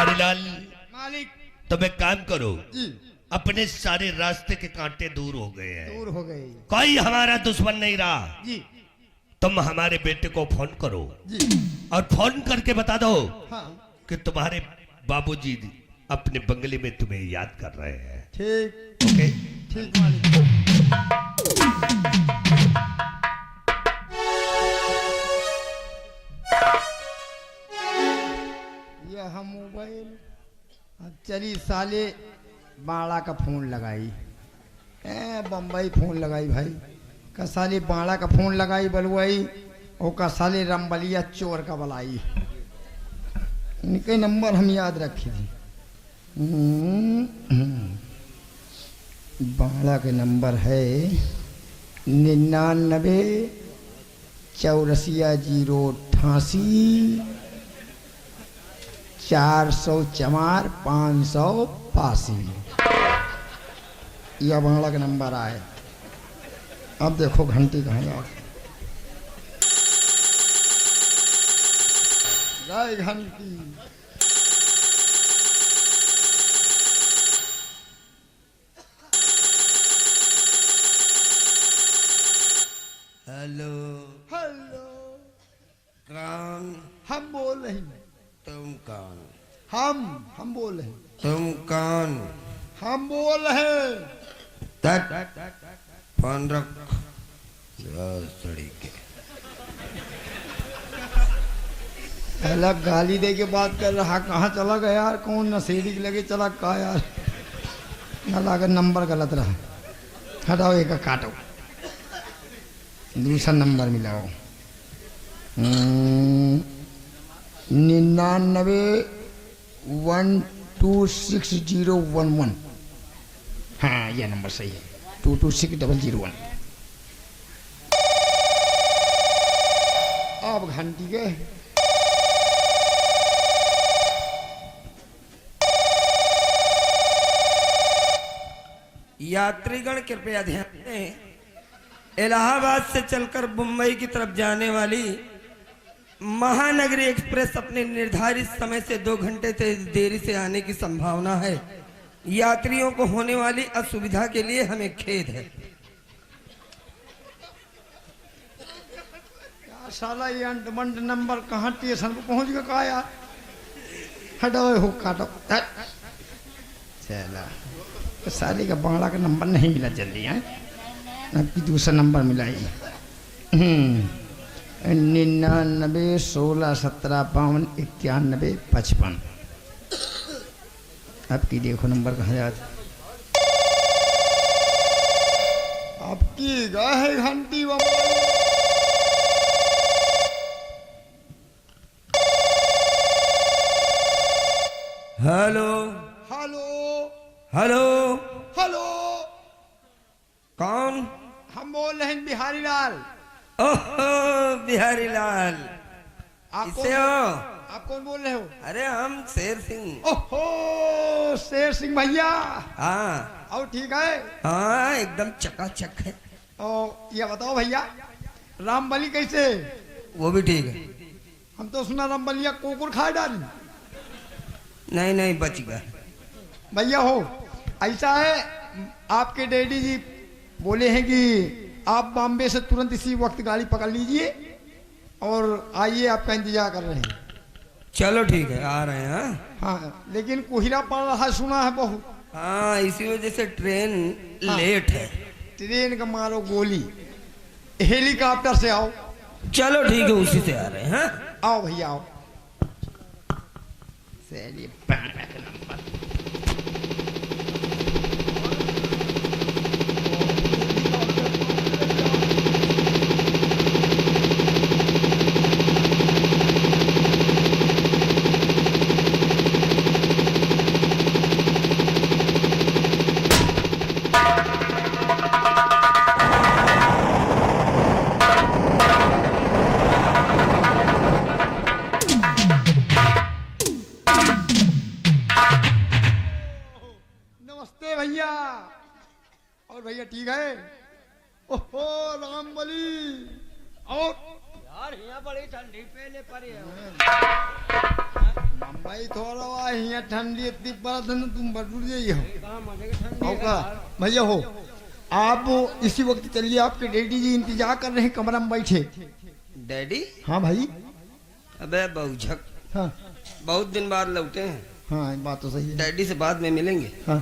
बिहारी लाल मालिक तुम एक काम करो, जी अपने सारे रास्ते के कांटे दूर हो गए हैं, दूर हो गए कोई हमारा दुश्मन नहीं रहा। जी। तुम हमारे बेटे को फोन करो जी और फोन करके बता दो हाँ कि तुम्हारे बाबूजी अपने बंगले में तुम्हें याद कर रहे हैं। ठीक ओके? ठीक मालिक। यह मोबाइल अब चली साले बाड़ा का फोन लगाई, बम्बई फोन लगाई भाई का साले बाड़ा का फोन लगाई बलुआई और का साले रमबलिया चोर का बलाई। इनके नंबर हम याद रखी थी। बाड़ा के नंबर है 99 84 088 404 585। यह बाड़ा का नंबर आए। अब देखो घंटी कहाँ जा गई घंटी। हेलो हेलो कौन? हम बोल रहे हैं। तुम कौन? हम बोल रहे हैं। तुम कौन? हम बोल रहे हैं। फोन रख सड़ी के। अलग गाली दे के बात कर रहा, कहाँ चला गया यार? कौन नशेड़ी के लगे चला कहा यार? ना लगा नंबर गलत रहा। हटाओ एक काटो, दूसरा नंबर मिलाओ। 99 126011। हाँ यह नंबर सही है, 226001। अब घंटी के यात्रीगण कृपया ध्यान दें, इलाहाबाद से चलकर मुंबई की तरफ जाने वाली महानगरी एक्सप्रेस अपने निर्धारित समय से 2 घंटे से देरी से आने की संभावना है। यात्रियों को होने वाली असुविधा के लिए हमें खेद है। क्या साला ये अंटमंट नंबर कहाँ स्टेशन पे पहुंच गया कहा यार? हटाओ हो काटो। चला तो साले का बांग्ला का नंबर नहीं मिला जल्दी है। अब की दूसरा नंबर मिला ही। 99 16 17 52 91 55। अब की देखो नंबर कहाँ जाता। अब की गए है घंटी हेलो हेलो हेलो हेलो। कौन? हम बोल रहे हैं बिहारी लाल। ओहो बिहारी लाल, आप किसे हो? आप कौन बोल रहे हो? अरे हम शेर सिंह। ओहो शेर सिंह भैया। हाँ और ठीक है? हाँ एकदम चकाचक है। और ये बताओ भैया, रामबली कैसे? वो भी ठीक है। हम तो सुना रामबलिया कुकुर खा डाली। नहीं नहीं बच गया। भैया हो ऐसा है, आपके डैडी जी बोले हैं कि आप बॉम्बे से तुरंत इसी वक्त गाड़ी पकड़ लीजिए और आइए, आपका इंतजार कर रहे हैं। चलो ठीक है, आ रहे हैं। हाँ लेकिन कोहरा पड़ रहा है सुना है बहुत। हाँ इसी वजह से ट्रेन हाँ। लेट है। ट्रेन का मारो गोली, हेलीकॉप्टर से आओ। चलो ठीक है, उसी से आ रहे हैं। हाँ? आओ भैया आओ। चलिए भैया। और भैया ठीक है? ओहो रामबली। और यार यहाँ बड़ी ठंडी पहले पड़ी है। नंबर भाई थोड़ा यहाँ ठंडी इतनी पड़ा था ना तुम बटूर जाइए हो का भैया हो आप इसी वक्त चलिए, आपके डैडी जी इंतजार कर रहे हैं, कमरा में बैठे। डैडी? हाँ भाई। अबे बहुझक, हाँ बहुत दिन बाद लौटे हैं। हाँ बात तो सही है। डैडी से बाद में मिलेंगे। हाँ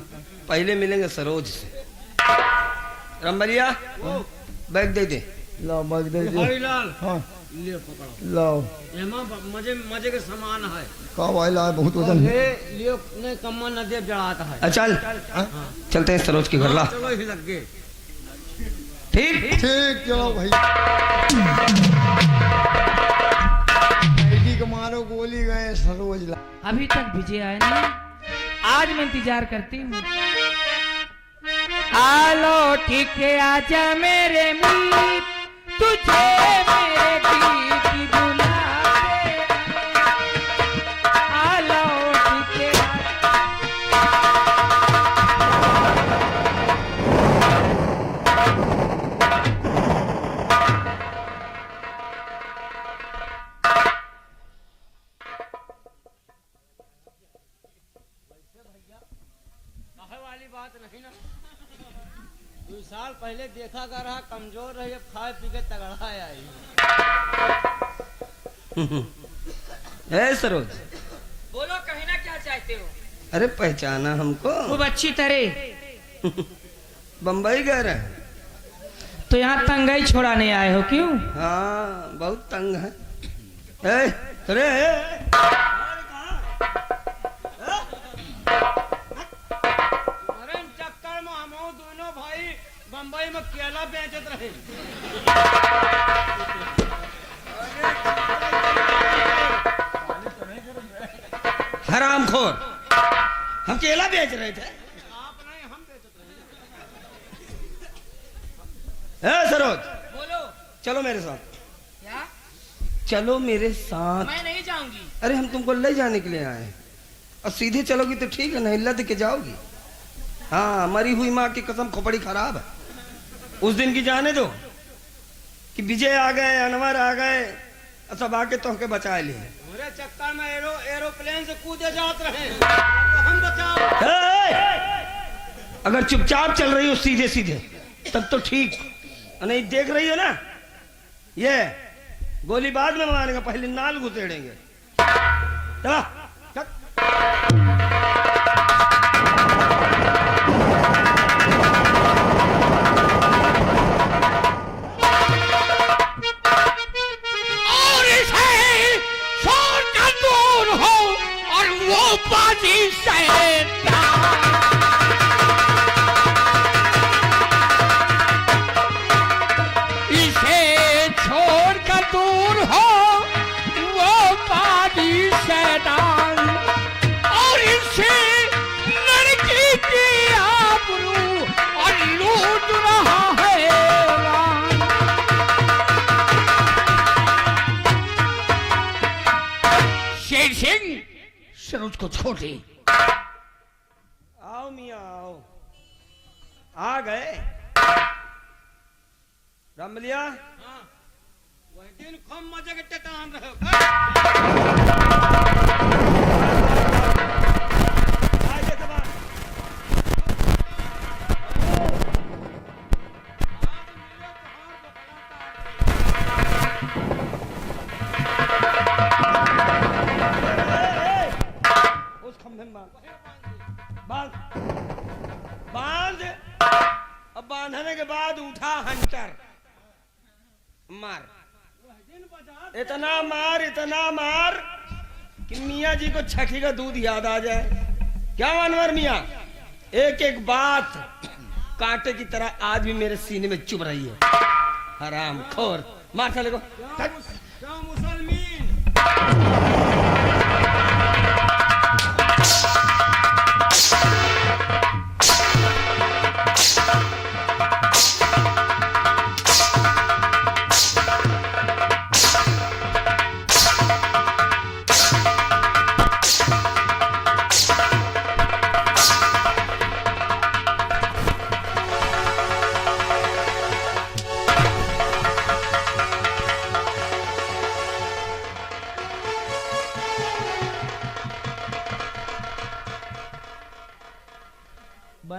पहले मिलेंगे सरोज से। रमबलिया बैग दे दे। लो बैग दे दे। लाल हाँ ले पकड़ो। लो एमा मजे मजे के सामान है। का भाई ला बहुत वजन है। लियो ने कम्मा नदी जड़ाता है। चल चलते हैं सरोज के घर। ला चलो ही लग गए। ठीक ठीक चलो भाई। डैडी को मारो गोली गए सरोज ला। अभी तक विजय आया नहीं, आज मैं इंतजार करती हूँ। आलो ठीक है आजा मेरे मीत, तुझे मेरे बीती बुलाते हैं। आलो ठीक है वाली बात नहीं ना। 2 साल पहले देखा कर रहा कमजोर रही, अब खाए पी के तगड़ा आई। है सरोज? बोलो कहना क्या चाहते हो? अरे पहचाना हमको? खूब अच्छी तरह। बम्बई गए रहे? तो यहाँ तंगाई छोड़ाने आए हो क्यों? हाँ बहुत तंग है। अरे अरे चक्कर में हम दोनों भाई बम्बई में केला बेचत रहे। हरामखोर, हम केला बेच रहे थे। आप नहीं, हम बेचत है सरोज? बोलो चलो मेरे साथ। क्या? चलो मेरे साथ। मैं नहीं जाऊंगी। अरे हम तुमको ले जाने के लिए आए हैं, और सीधे चलोगी तो ठीक है, नहीं लद के जाओगी। हाँ मरी हुई माँ की कसम खोपड़ी खराब है। उस दिन की जाने दो कि विजय आ गए, अनवर आ गए, सब आके तो के बचा लिए। मेरे चक्कर में एरोप्लेन से कूदे जात रहे तो हम बचाओ। अगर चुपचाप चल रही हो सीधे सीधे तब तो ठीक, नहीं देख रही हो ना, ये गोली बाद में मारेगा, पहले नाल घुसेड़ेंगे। चला चल। और इसे छोड़ कर दूर हो और वो बाजी शैतान। इसे छोड़ कर दूर हो वो बाजी शैतान, और इसे लड़की की आबरू और लूट रहा है राम। शेर सिंह सरोज को छोड़ दे। आओ मियाँ आओ, आ गए। रमलिया वही दिन खूब मजे के टटान रहे। आ जा दबा। उस खंभे में बांध बांध बांध। अब बांधने के बाद उठा हंटर, मार, इतना मार कि मियाँ जी को छठी का दूध याद आ जाए। क्या अनवर मियाँ, एक एक बात कांटे की तरह आज भी मेरे सीने में चुभ रही है। हराम खोर, मार चले को। क्या मुसलमान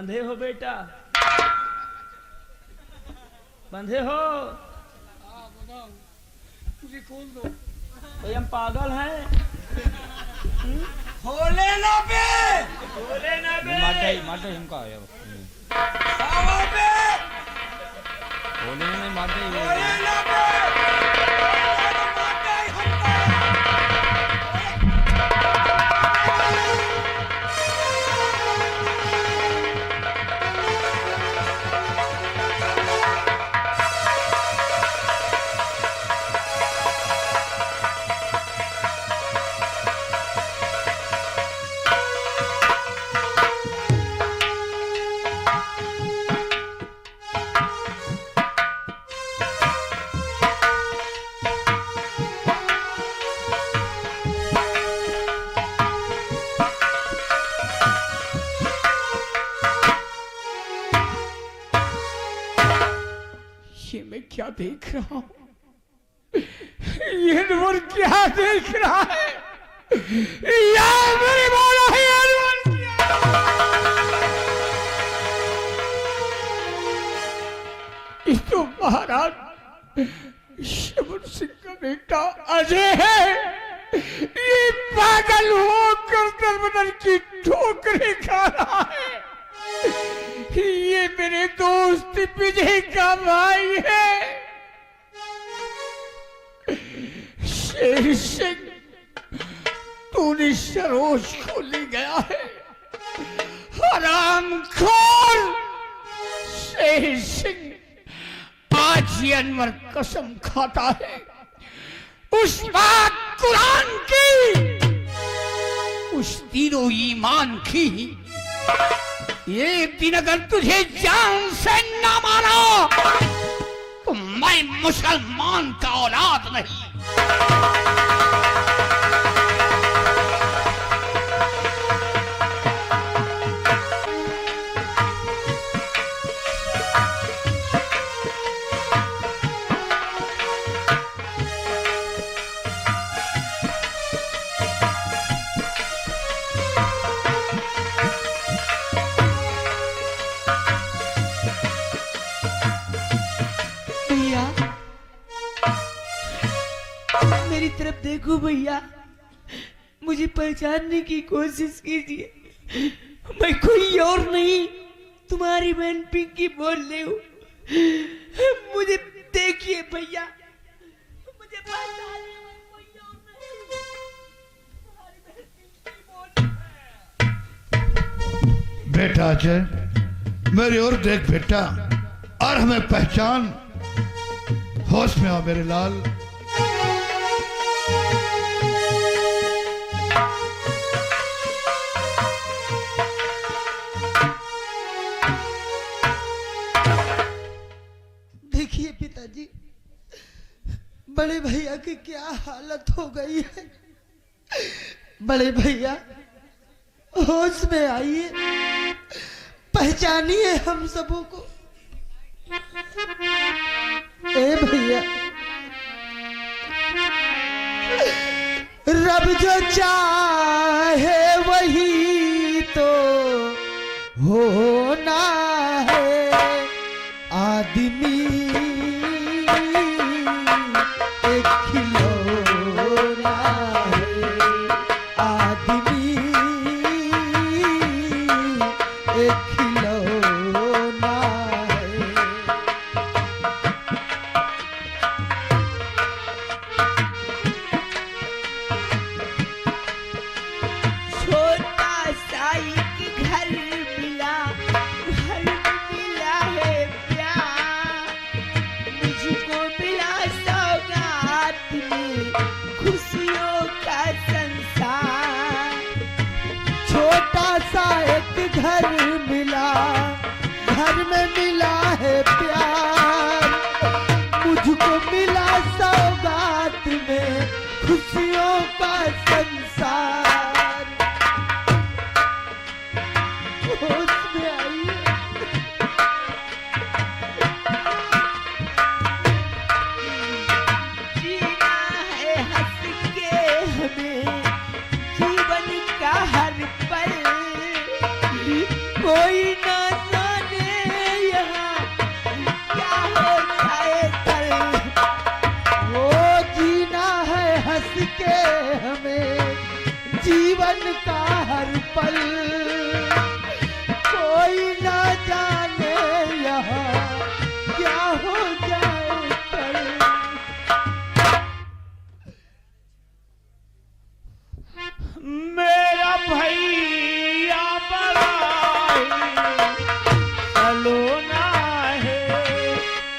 बंधे हो बेटा, बंधे हो? मुझे खोल दो। भाई हम पागल हैं। खोले ना बे, बोले ना बे। मारते हमका आया आवा बे, बोले नहीं मारते खोले ना बे, मारते हमको। ये मैं क्या देख रहा हूं? ये अनवर क्या देख रहा है? या मेरे मौला है अनवर क्या? ये तो महाराज शमर सिंह का बेटा अजय है। ये पागल होकर दरबदर की ठोकरें खा रहा है। ये मेरे दोस्त विजय का भाई है। शेर सिंह, तूने सरोज को ले गया है। हरामखोर शेर सिंह, आज ये अनवर कसम खाता है उस बात कुरान की, उस तीनों ईमान की। एक दिन अगर तुझे जान से न मारा तो मैं मुसलमान का औलाद नहीं। मेरी तरफ देखो भैया, मुझे पहचानने की कोशिश कीजिए। मैं कोई और नहीं, तुम्हारी बहन पिंकी बोल रही हूँ। मुझे देखिए भैया, मुझे पहचानिए, मैं कोई और नहीं, तुम्हारी बहन पिंकी बोल रही हूँ। बेटा अजय, मेरी ओर देख बेटा और हमें पहचान। होश में आओ मेरे लाल। देखिए पिताजी, बड़े भैया की क्या हालत हो गई है। बड़े भैया होश में आइए, पहचानिए हम सबों को। ए भैया, रब जो चाहे वही तो होना है। आदमी एक खिलौना है, आदमी एक खिलौना है। छोटा सा एक घर मिला, घर में मिला है प्यार। मुझको मिला सौगात में खुशियों का संसार। छोटा सा एक घर मिला, घर में मिला है प्यार। मुझको मिला सौगात में खुशियों का संसार। होश में आइए, जीना है हंस के हमें जीवन का हर पल। कोई ना का हर पल, कोई ना जाने यहाँ क्या हो जाए कल। मेरा भैया बड़ा सलोना है,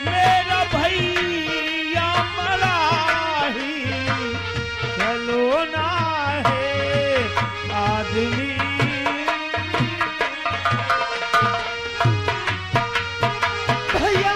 मेरा भैया बड़ा सलोना है आदमी। भैया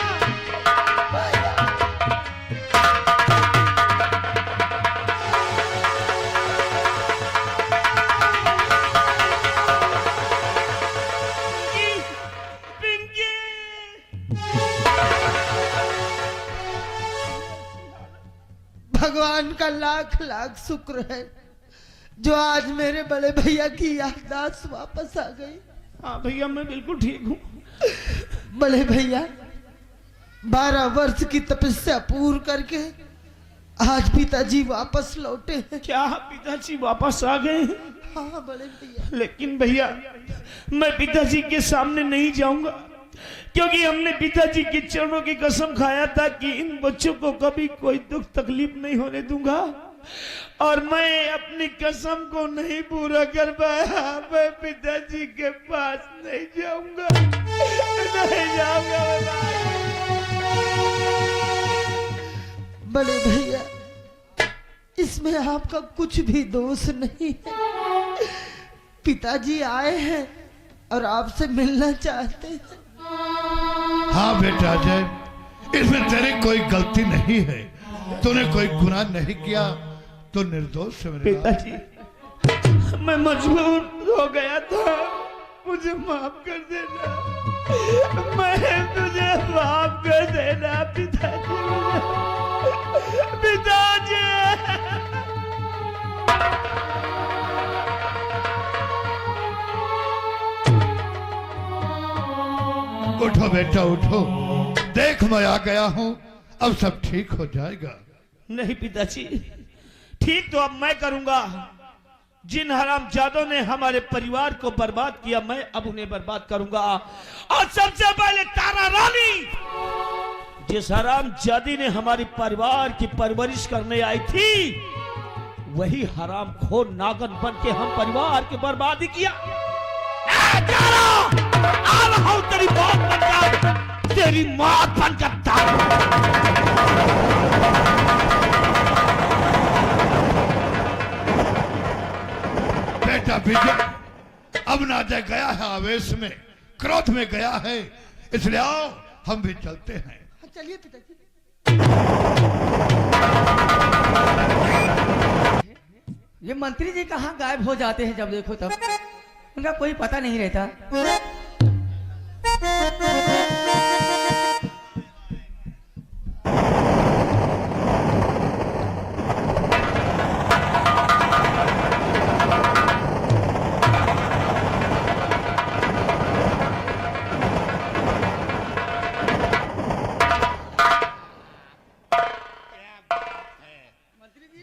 भगवान का लाख लाख शुक्र है जो आज मेरे बड़े भैया की याददाश्त वापस आ गई। हाँ भैया मैं बिल्कुल ठीक हूँ। बड़े भैया 12 वर्ष की तपस्या पूर्ण करके आज पिताजी वापस लौटे हैं। क्या पिताजी वापस आ गए हैं? हाँ बड़े भैया। लेकिन भैया मैं पिताजी के सामने नहीं जाऊंगा, क्योंकि हमने पिताजी के चरणों की कसम खाया था कि इन बच्चों को कभी कोई दुख तकलीफ नहीं होने दूंगा, और मैं अपनी कसम को नहीं पूरा कर पाया। मैं पिताजी के पास नहीं जाऊंगा, नहीं जाऊंगा। बड़े भैया इसमें आपका कुछ भी दोष नहीं है। पिताजी आए हैं और आपसे मिलना चाहते हैं। हाँ बेटा अजय, इसमें तेरी कोई गलती नहीं है, तूने कोई गुनाह नहीं किया, तो निर्दोष है मेरे लाल। पिताजी मैं मजबूर हो गया था, मुझे माफ कर देना, मैं तुझे माफ कर देना पिताजी, पिताजी। उठो बेटा उठो, देख मैं आ गया हूँ, अब सब ठीक हो जाएगा। नहीं पिताजी, ठीक तो अब मैं करूंगा। जिन हरामजादों ने हमारे परिवार को बर्बाद किया, मैं अब उन्हें बर्बाद करूंगा। और सबसे पहले तारा रानी, जिस हरामजादी ने हमारी परिवार की परवरिश करने आई थी, वही हरामखोर नागन बन के हम परिवार की बर्बादी किया। आ रहा हूं तेरी मौत बनकर, तेरी मौत बनकर बेटा विजय, अब नाजा गया है आवेश में, क्रोध में गया है, इसलिए आओ हम भी चलते हैं। चलिए पिताजी। ये मंत्री जी कहाँ गायब हो जाते हैं, जब देखो तब उनका कोई पता नहीं रहता।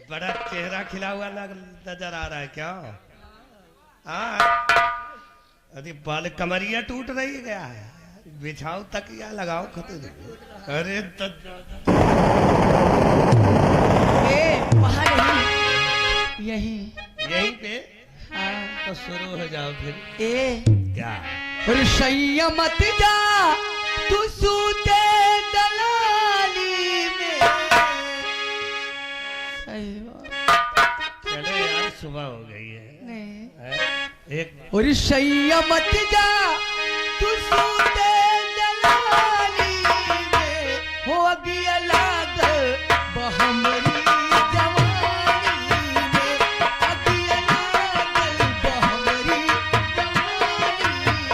बड़ा चेहरा खिला हुआ नजर आ रहा है क्या? हाँ, अरे बाल कमरिया टूट रही है क्या? बिछाओ तकिया लगाओ खतरे। अरे वहाँ नहीं, यहीं यहीं पे हाँ। तो शुरू हो जाओ फिर। ए क्या रसैया मत जा तू सूते दलाली में। सही बात। चलो यार, सुबह हो गई है। नहीं एक और रसैया मत जा तू सूते दलाली में, हो गया लाग बहमरी जवानी में, अगिया लागल बहमरी जवानी में।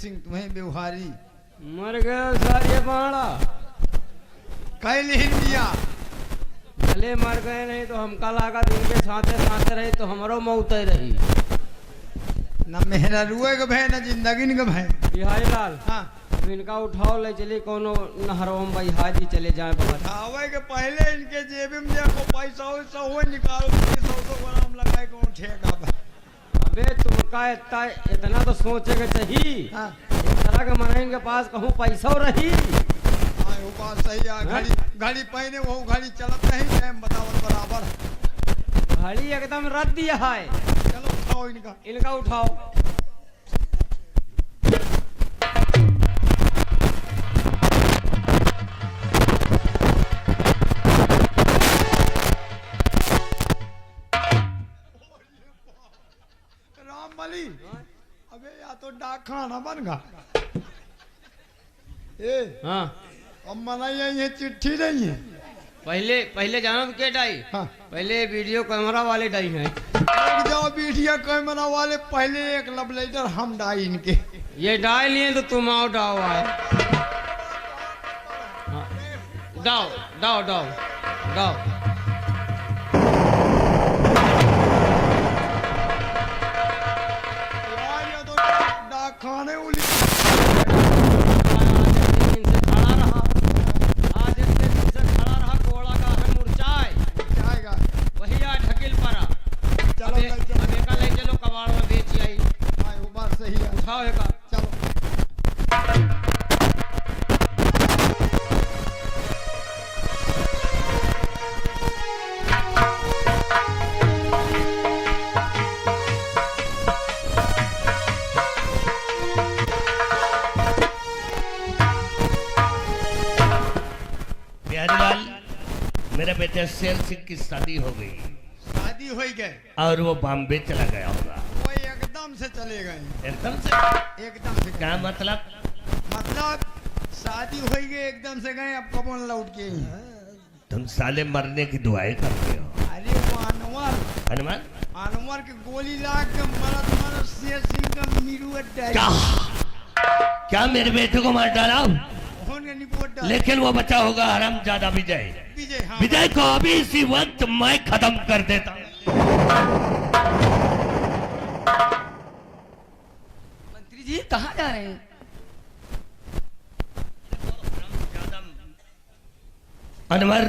सिंह तुम्हें व्यवहारी मर गया सारे बाड़ा। कह लिहिन दिया भले मर गए नहीं तो हमका लागत इनके साथे साथे रही तो हमारो मौत ही रही। न मेहरा रुए के भय न जिंदगी के भय। बिहारी लाल हाँ अब इनका उठाओ ले चली कोनो नहरों में भाई हाजी चले जाए बगल। आवे के पहले इनके जेब में देखो पैसा वैसा हो निकालो 100 ग्राम लगाए को ठेका बा। अबे तुमका इतना तो सोचे के चाहिए। हाँ इस तरह के मनाइन के पास कहूँ पैसा रही। हाँ वो बात सही है। घड़ी घड़ी पहने वो घड़ी चलत नहीं टाइम बतावत बराबर। घड़ी एकदम रख दिया है। चलो उठाओ इनका। इनका उठाओ। रामबली अबे या तो डाक खाना बन गा। ए हाँ अब मनाई ये चिट्ठी नहीं है। पहले जानो तो क्या डाई। हाँ पहले वीडियो कैमरा वाले डाई हैं। एक जाओ वीडियो कैमरा वाले पहले एक लब लेटर हम डाई इनके। ये डाई लिए तो तुम आओ डाओ आए। हाँ। डाओ डाओ डाओ डाओ। यार ये तो डाक खाने उली आज इतने दिन से खड़ा रहा घोड़ा का है मुरझाए जाएगा। वही आ ढकील पड़ा। चलो अब एका ले चलो कबाड़ में बेच आई। हाँ वो बात सही है। उठाओ एका। चलो बिहारी लाल मेरे बेटे शेर सिंह की शादी हो गई शादी हो गए और वो बॉम्बे चला गया होगा। वो एकदम से चले गए। एकदम से एकदम से क्या मतलब? मतलब शादी हो गई एकदम से गए। अब कब लौट के तुम साले मरने की दुआएं करते हो। अरे वो अनवर हनुमान अनवर के गोली लाग के मरत मरत शेर सिंह का मीरू क्या क्या मेरे बेटे को मार डाला? निपोट डाल। लेकिन वो बचा होगा हराम ज्यादा विजय। विजय हाँ विजय को अभी इसी वक्त मैं खत्म कर देता हूं। मंत्री जी कहाँ जा रहे हैं? अनवर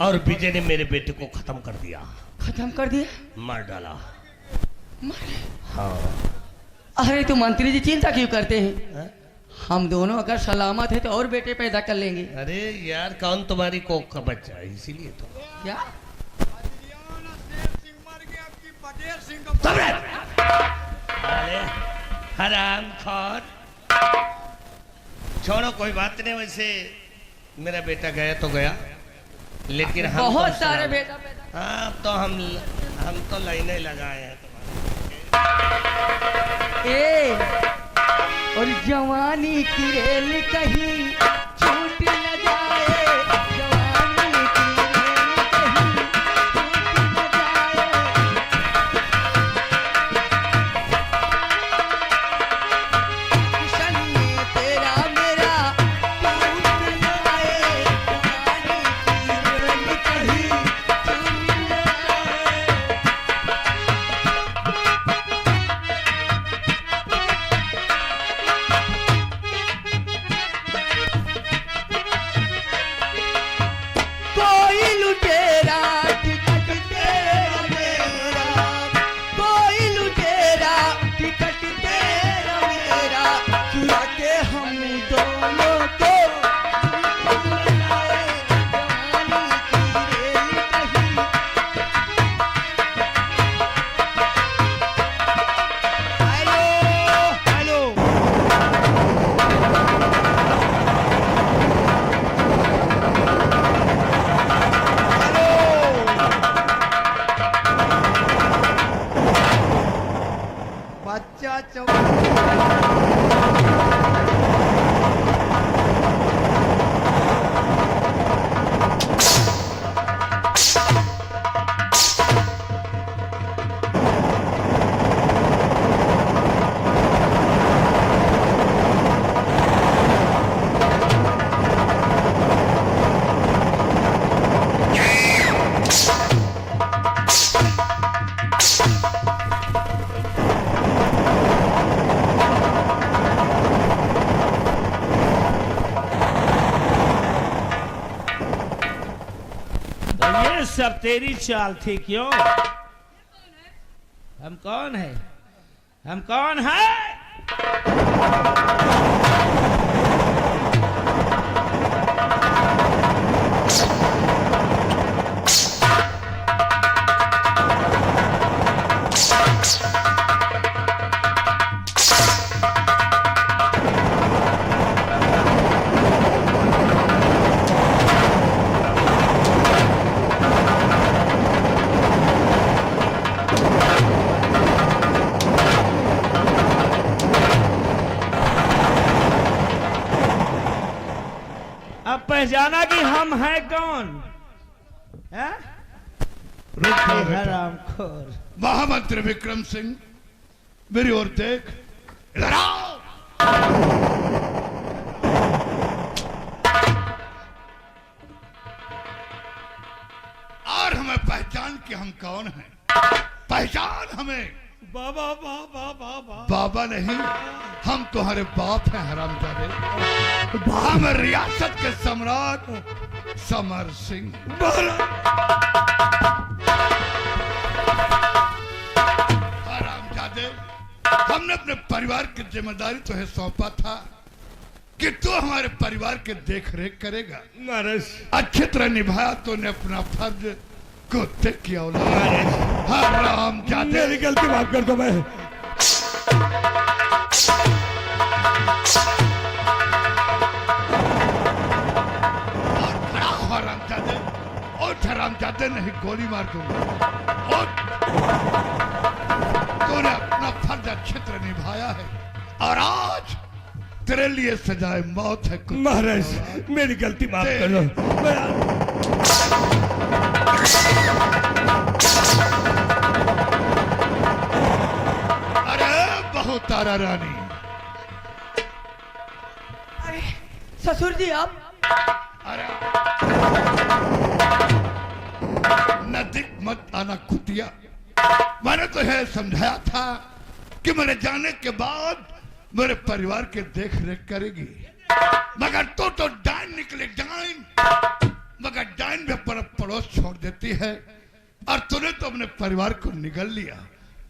और विजय ने मेरे बेटे को खत्म कर दिया। खत्म कर दिया? मार डाला। मारे? हाँ अरे तो मंत्री जी चिंता क्यों करते हैं? हाँ? हम दोनों अगर सलामत है तो और बेटे पैदा कर लेंगे। अरे यार कौन तुम्हारी कोख का बच्चा है इसीलिए तो। क्या? शेर सिंह मर गया। अब की बटेर सिंह का तब रे! अरे हराम खोर। छोड़ो कोई बात नहीं। वैसे मेरा बेटा गया तो गया लेकिन हम बहुत तो सारे सलाम- बेटा पैदा। हाँ तो हम तो लाइनें लगाए हैं ए और जवानी की रेल कहीं छूट न जाए। जवानी की रेल कहीं छूट न जाए। किशन में तेरा मेरा टूट न जाए। जवानी की रेल कहीं छूट न जाए। सब तेरी चाल थी क्यों? हम कौन है? हम कौन है? अब पहचाना कि हम हैं कौन? हैं? हरामखोर। महामंत्री विक्रम सिंह, मेरी ओर देख, इधर आओ। और हमें पहचान कि हम कौन हैं। पहचान हमें। बाबा बाबा बाबा बाबा नहीं, हम तुम्हारे बाप हैं हरामजादे। हम रियासत के सम्राट समर सिंह। हरामजादे, हमने अपने परिवार की जिम्मेदारी तुम्हें सौंपा था कि तू हमारे परिवार के देख रेख करेगा। महाराज अच्छी तरह निभाया तूने अपना फर्ज, कुत्ते की औलाद। हरामजादे, मेरी गलती माफ कर दो। मैं हरामजादे, उठ हरामजादे, नहीं गोली मार दूंगा। उठ। तूने अपना फर्ज अच्छी तरह निभाया है और आज तेरे लिए सजाए मौत है। महाराज मेरी गलती माफ कर दो। अरे बहुत तारा रानी, अरे ससुर जी आप अरे नजदीक मत आना कुतिया। मैंने तो यह समझाया था कि मेरे जाने के बाद मेरे परिवार के देख रेख करेगी, मगर तो डाइन निकले, डाइन। मगर डाइन में पड़ोस छोड़ देती है और तूने तो अपने परिवार को निगल लिया।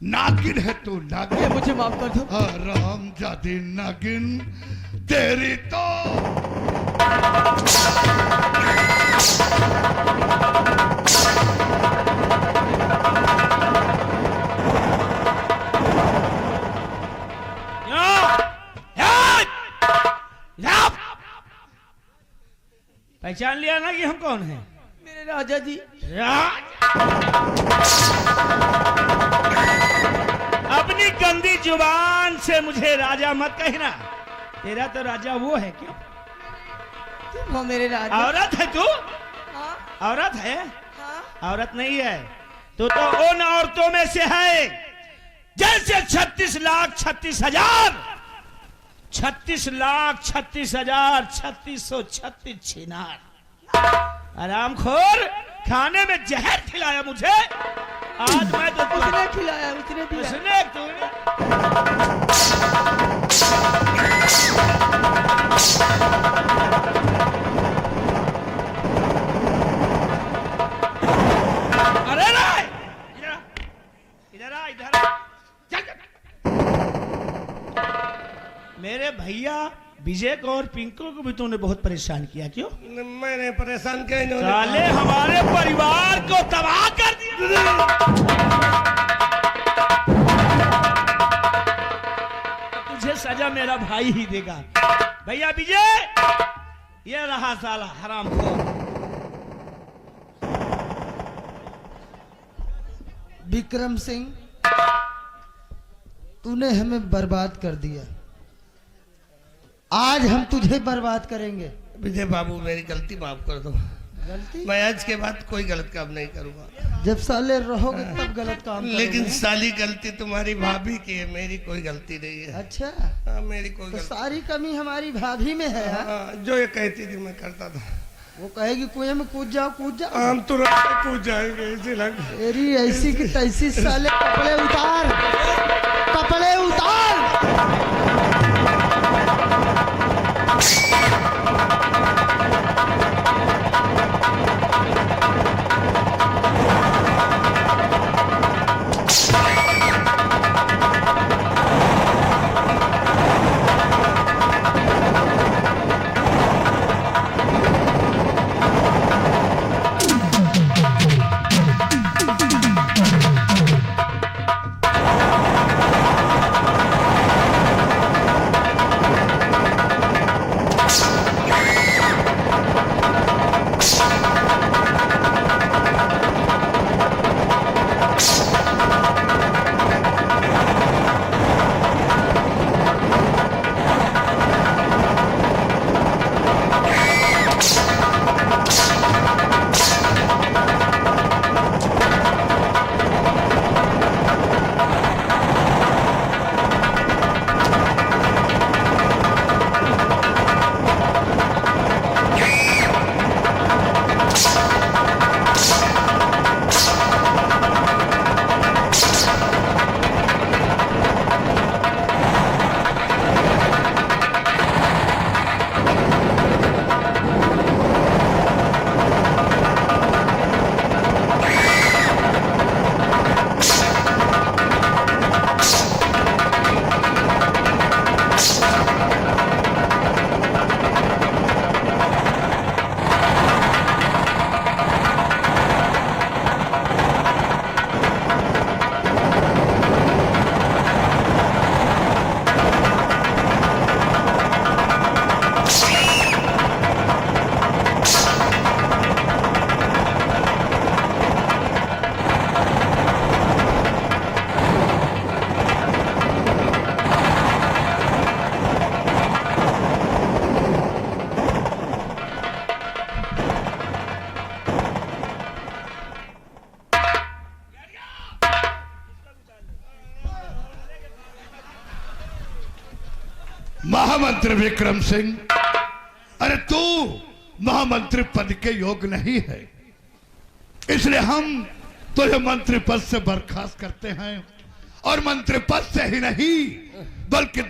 नागिन है तू, नागिन। मुझे माफ कर दो। हरामजादी नागिन, तेरी तो पहचान लिया ना कि हम कौन हैं? मेरे राजा जी। अपनी गंदी जुबान से मुझे राजा मत कहना। तेरा तो राजा वो है क्यों? तुम हो मेरे राजा। औरत है तू? हाँ औरत है? हाँ। औरत नहीं है तो उन औरतों में से है जैसे 36,36,000 36,36,36,36 छिनार। आरामखोर, खाने में जहर खिलाया मुझे। आज मैं तो उसने खिलाया, उसने दिया। उसने तूने अरे रे, इधर आ, इधर आ। चल, चल। मेरे भैया विजय को और पिंकू को भी तूने बहुत परेशान किया। क्यों? मैंने परेशान किया इन्होंने। साले हमारे परिवार को तबाह कर दिया। तुझे सजा मेरा भाई ही देगा। भैया विजय, ये रहा साला हरामखोर। विक्रम सिंह, तूने हमें बर्बाद कर दिया, आज हम तुझे बर्बाद करेंगे। विजय बाबू मेरी गलती माफ कर दो। गलती? मैं आज के बाद कोई गलत काम नहीं करूंगा। जब साले रहोगे तब गलत काम लेकिन करोगे। साली गलती तुम्हारी भाभी की है, मेरी कोई गलती नहीं है। अच्छा, हाँ, मेरी कोई तो गलती। सारी कमी हमारी भाभी में है। हाँ? हाँ, जो ये कहती थी मैं करता था। वो कहेगी कुएं में कूद जाओ, कूद जाओ। हम तुरंत कूद जाएंगे, इसी लग। तेरी ऐसी की तैसी, साले कपड़े उतार, कपड़े उतार। महामंत्री विक्रम सिंह, अरे तू महामंत्री पद के योग्य नहीं है, इसलिए हम तुझे मंत्री पद से बर्खास्त करते हैं। और मंत्री पद से ही नहीं बल्कि